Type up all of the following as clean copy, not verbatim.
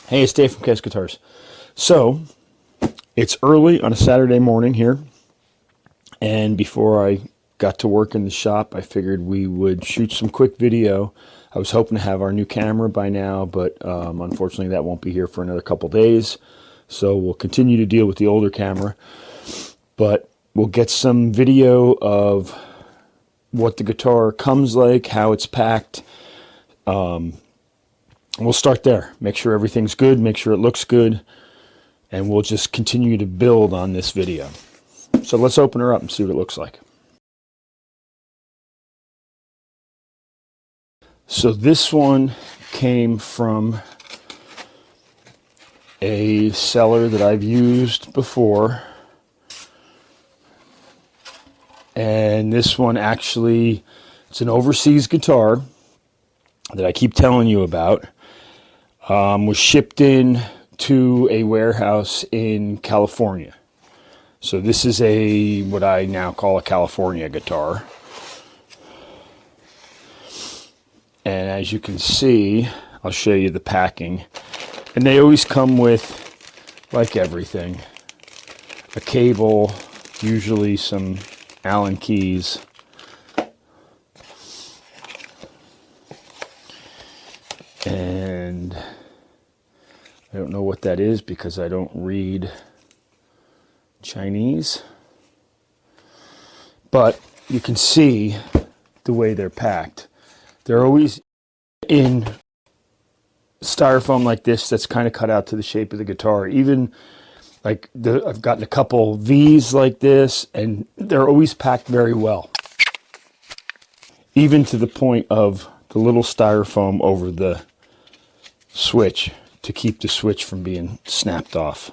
Hey, it's Dave from Cast Guitars. So, it's early on a Saturday morning here, and before I got to work in the shop, I figured we would shoot some quick video. I was hoping to have our new camera by now, but unfortunately that won't be here for another couple days. So we'll continue to deal with the older camera, but we'll get some video of what the guitar comes like, how it's packed. We'll start there. Make sure everything's good, make sure it looks good, and we'll just continue to build on this video. So let's open her up and see what it looks like. So this one came from a seller that I've used before. And this one actually, it's an overseas guitar that I keep telling you about. Was shipped in to a warehouse in California. So this is a what I now call a California guitar. And as you can see, I'll show you the packing. And they always come with, like everything, a cable, usually some Allen keys. And I don't know what that is because I don't read Chinese. But you can see the way they're packed. They're always in styrofoam like this that's kind of cut out to the shape of the guitar. Even like I've gotten a couple V's like this, and they're always packed very well. Even to the point of the little styrofoam over the switch to keep the switch from being snapped off.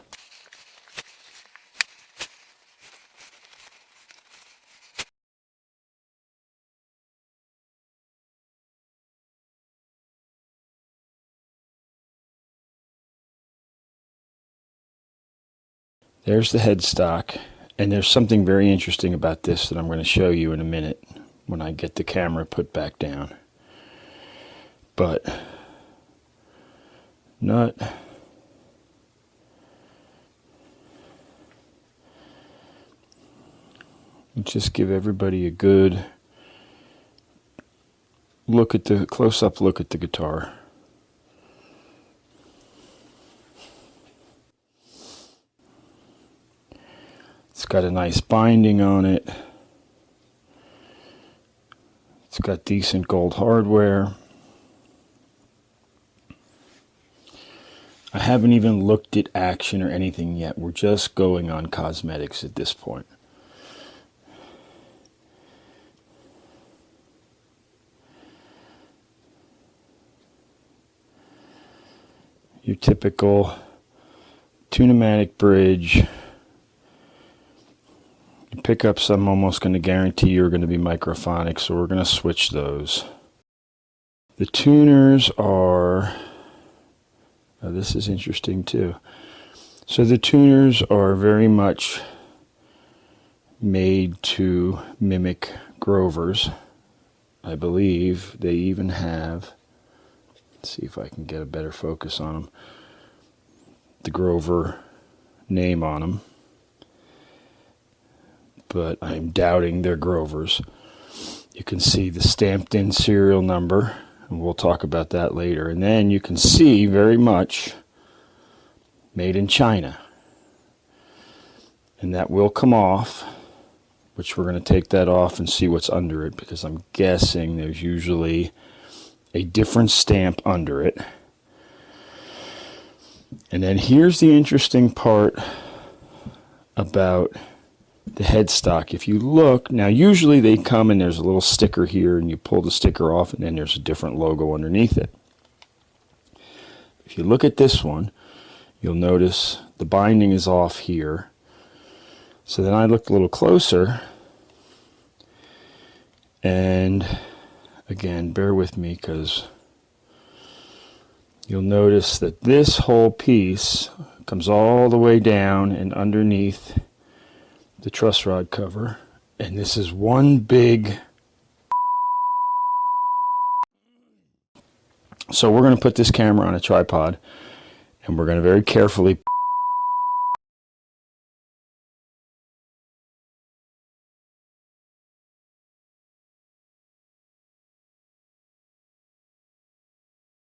There's the headstock, and there's something very interesting about this that I'm going to show you in a minute when I get the camera put back down. But nut, just give everybody a good look at the close-up look at the guitar. It's got a nice binding on it. It's got decent gold hardware. I haven't even looked at action or anything yet. We're just going on cosmetics at this point. Your typical tune-o-matic bridge. Your pickups, I'm almost going to guarantee you are going to be microphonic, so we're going to switch those. The tuners are... Now this is interesting too. So the tuners are very much made to mimic Grovers. I believe they even have, let's see if I can get a better focus on them, the Grover name on them. But I'm doubting they're Grovers. You can see the stamped in serial number. And we'll talk about that later. And then you can see very much made in China. And that will come off, which we're going to take that off and see what's under it, because I'm guessing there's usually a different stamp under it. And then here's the interesting part about the headstock. If you look, now usually they come and there's a little sticker here and you pull the sticker off and then there's a different logo underneath it. If you look at this one, you'll notice the binding is off here. So then I looked a little closer, and again, bear with me because you'll notice that this whole piece comes all the way down and underneath the truss rod cover, and this is one big. So we're going to put this camera on a tripod, and we're going to very carefully